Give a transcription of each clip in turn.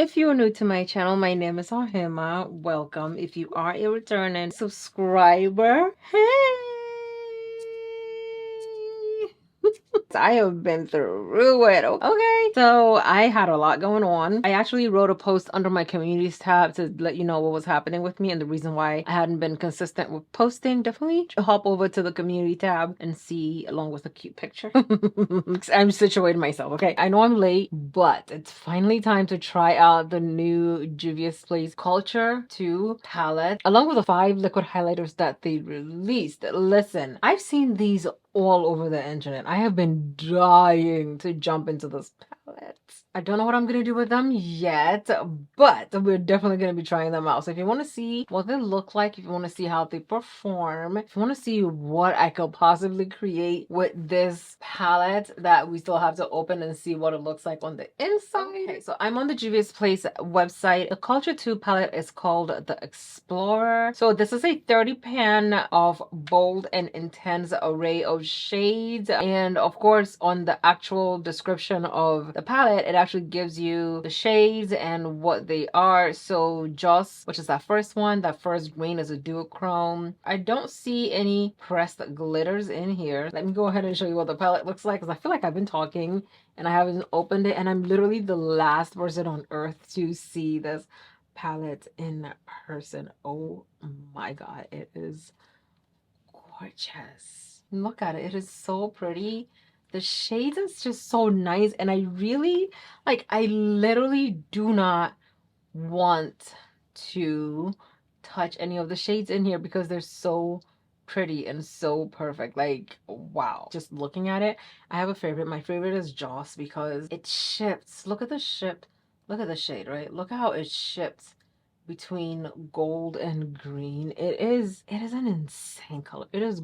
If you're new to my channel, my name is Ohemaa. Welcome. If you are a returning subscriber, hey! I have been through it, okay? So I had a lot going on. I actually wrote a post under my communities tab to let you know what was happening with me and the reason why I hadn't been consistent with posting. Definitely hop over to the community tab and see along with a cute picture. I'm situating myself, okay? I know I'm late, but it's finally time to try out the new Juvia's Place Culture 2 palette along with the 5 liquid highlighters that they released. Listen, I've seen these all over the internet. I have been dying to jump into this palette. I don't know what I'm gonna do with them yet, but we're definitely gonna be trying them out. So if you want to see what they look like, if you want to see how they perform, if you want to see what I could possibly create with this palette that we still have to open and see what it looks like on the inside. Okay, so I'm on the Juvia's Place website. The Culture 2 palette is called the Explorer. So this is a 30 pan of bold and intense array of shades, and of course on the actual description of the palette it actually gives you the shades and what they are. So Joss, which is that first one, that first green is a duochrome. I don't see any pressed glitters in here. Let me go ahead and show you what the palette looks like, because I feel like I've been talking and I haven't opened it, and I'm literally the last person on earth to see this palette in person. Oh my god, it is gorgeous. Look at it. It is so pretty. The shades is just so nice, and I really I literally do not want to touch any of the shades in here because they're so pretty and so perfect. Like, wow. Just looking at it, I have a favorite. My favorite is Joss because it shifts. Look at the shift. Look at the shade, right? Look how it shifts between gold and green. It is an insane color. It is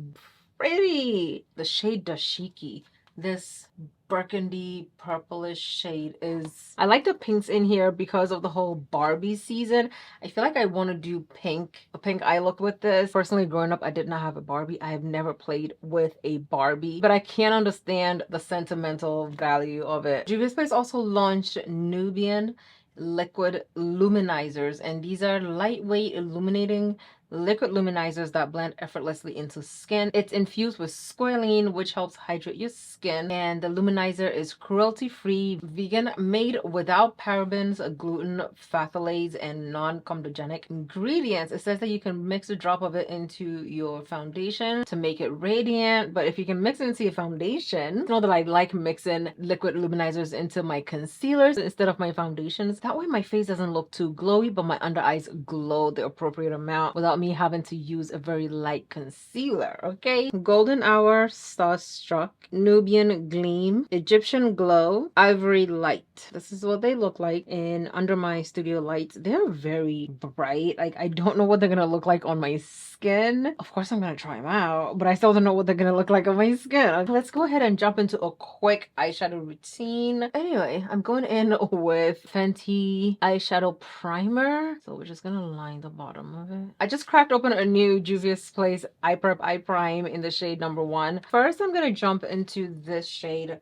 pretty. The shade Dashiki, this burgundy purplish shade, is, I like the pinks in here because of the whole Barbie season. I feel like I want to do a pink eye look with this. Personally, growing up, I did not have a Barbie. I have never played with a Barbie, but I can understand the sentimental value of it. Juvia's Place also launched Nubian liquid luminizers, and these are lightweight illuminating liquid luminizers that blend effortlessly into skin. It's infused with squalene, which helps hydrate your skin, and the luminizer is cruelty-free, vegan, made without parabens, gluten, phthalates, and non-comedogenic ingredients. It says that you can mix a drop of it into your foundation to make it radiant, but if you can mix it into your foundation, you know that I like mixing liquid luminizers into my concealers instead of my foundations. That way my face doesn't look too glowy, but my under eyes glow the appropriate amount without me having to use a very light concealer. Okay, Golden Hour, Starstruck, Nubian Gleam, Egyptian Glow, Ivory Light. This is what they look like in under my studio lights. They're very bright. Like, I don't know what they're gonna look like on my skin. Of course I'm gonna try them out, but I still don't know what they're gonna look like on my skin. Let's go ahead and jump into a quick eyeshadow routine. Anyway, I'm going in with Fenty eyeshadow primer, so we're just gonna line the bottom of it. I just cracked open a new Juvia's Place Eye Prep Eye Prime in the shade number 1. First, I'm gonna jump into this shade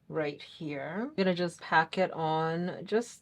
right here. I'm gonna just pack it on.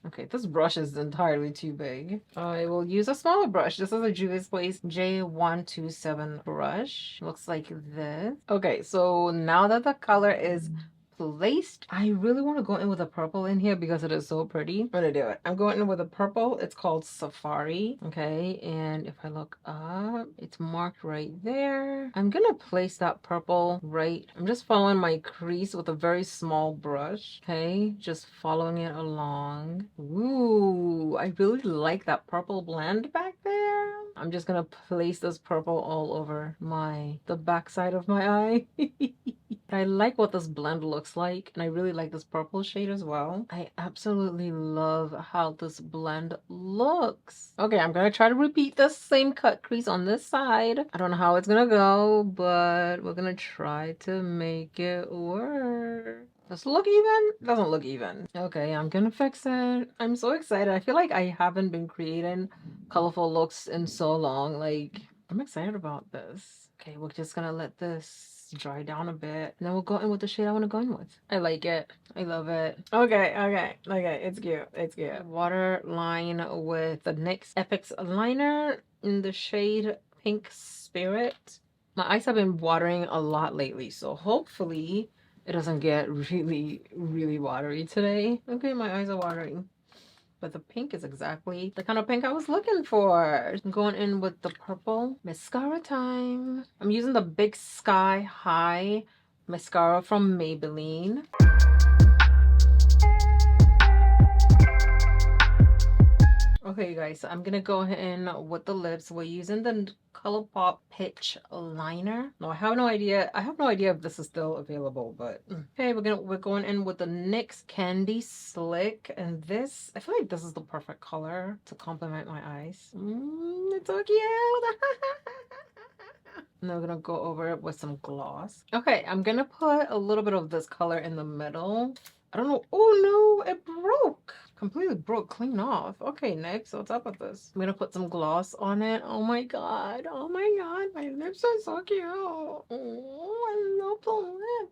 Okay, this brush is entirely too big. I will use a smaller brush. This is a Juvia's Place J127 brush. Looks like this. Okay, so now that the color is placed, I really want to go in with a purple in here because it is so pretty. I'm gonna do it. I'm going in with a purple. It's called Safari. Okay, and if I look up, it's marked right there. I'm gonna place that purple right. I'm just following my crease with a very small brush. Okay, just following it along. Ooh, I really like that purple blend back there. I'm just gonna place this purple all over the back side of my eye. I like what this blend looks like, and I really like this purple shade as well. I absolutely love how this blend looks. Okay, I'm gonna try to repeat the same cut crease on this side. I don't know how it's gonna go, but we're gonna try to make it work. Does it look even? It doesn't look even. Okay, I'm gonna fix it. I'm so excited. I feel like I haven't been creating colorful looks in so long. Like, I'm excited about this. Okay, we're just gonna let this this dry down a bit. And then we'll go in with the shade I want to go in with. I like it. I love it. Okay. It's cute. It's cute. Waterline with the NYX FX liner in the shade Pink Spirit. My eyes have been watering a lot lately, so hopefully it doesn't get really, really watery today. Okay, my eyes are watering. But the pink is exactly the kind of pink I was looking for. I'm going in with the purple. Mascara time. I'm using the Big Sky High mascara from Maybelline. Okay, guys, so I'm gonna go in with the lips. We're using the ColourPop Pitch liner. No, I have no idea. I have no idea if this is still available, but okay, we're going in with the NYX Candy Slick, and this, I feel like this is the perfect color to complement my eyes. It's so cute. And then we're gonna go over it with some gloss. Okay, I'm gonna put a little bit of this color in the middle. I don't know. Oh no, it broke. Completely broke clean off. Okay, next, what's up with this? I'm gonna put some gloss on it. Oh my god. Oh my god. My lips are so cute. Oh, I love the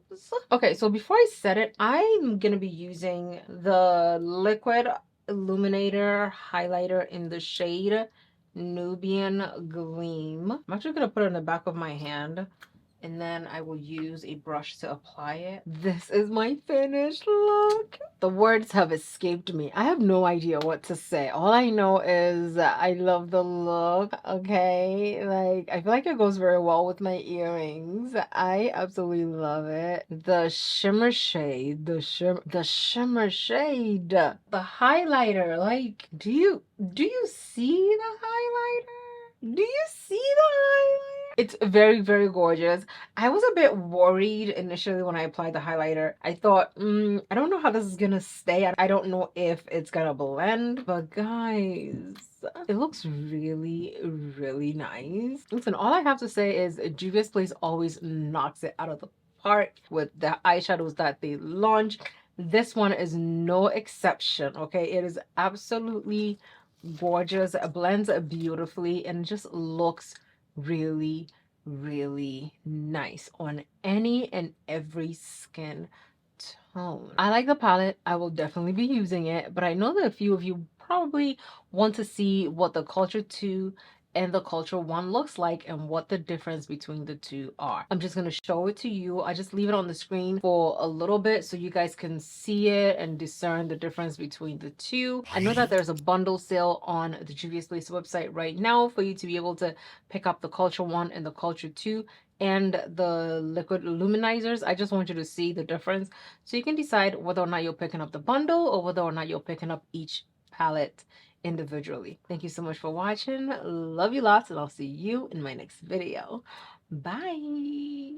lips. Okay, so before I set it, I'm gonna be using the liquid illuminator highlighter in the shade Nubian Gleam. I'm actually gonna put it on the back of my hand, and then I will use a brush to apply it. This is my finished look. The words have escaped me. I have no idea what to say. All I know is I love the look, okay? Like, I feel like it goes very well with my earrings. I absolutely love it. The shimmer shade, the shimmer shade, the highlighter. Like, do you see the highlighter? Do you see the highlighter? It's very, very gorgeous. I was a bit worried initially when I applied the highlighter. I thought, I don't know how this is gonna stay. I don't know if it's gonna blend, but guys, it looks really, really nice. Listen, all I have to say is Juvia's Place always knocks it out of the park with the eyeshadows that they launch. This one is no exception, okay? It is absolutely gorgeous. It blends beautifully and just looks really, really nice on any and every skin tone. I like the palette. I will definitely be using it, but I know that a few of you probably want to see what the Culture 2 and the Culture 1 looks like and what the difference between the two are. I'm just going to show it to you. I just leave it on the screen for a little bit so you guys can see it and discern the difference between the two. I know that there's a bundle sale on the Juvia's Place website right now for you to be able to pick up the Culture 1 and the Culture 2 and the liquid illuminizers. I just want you to see the difference so you can decide whether or not you're picking up the bundle or whether or not you're picking up each palette individually. Thank you so much for watching. Love you lots, and I'll see you in my next video. Bye.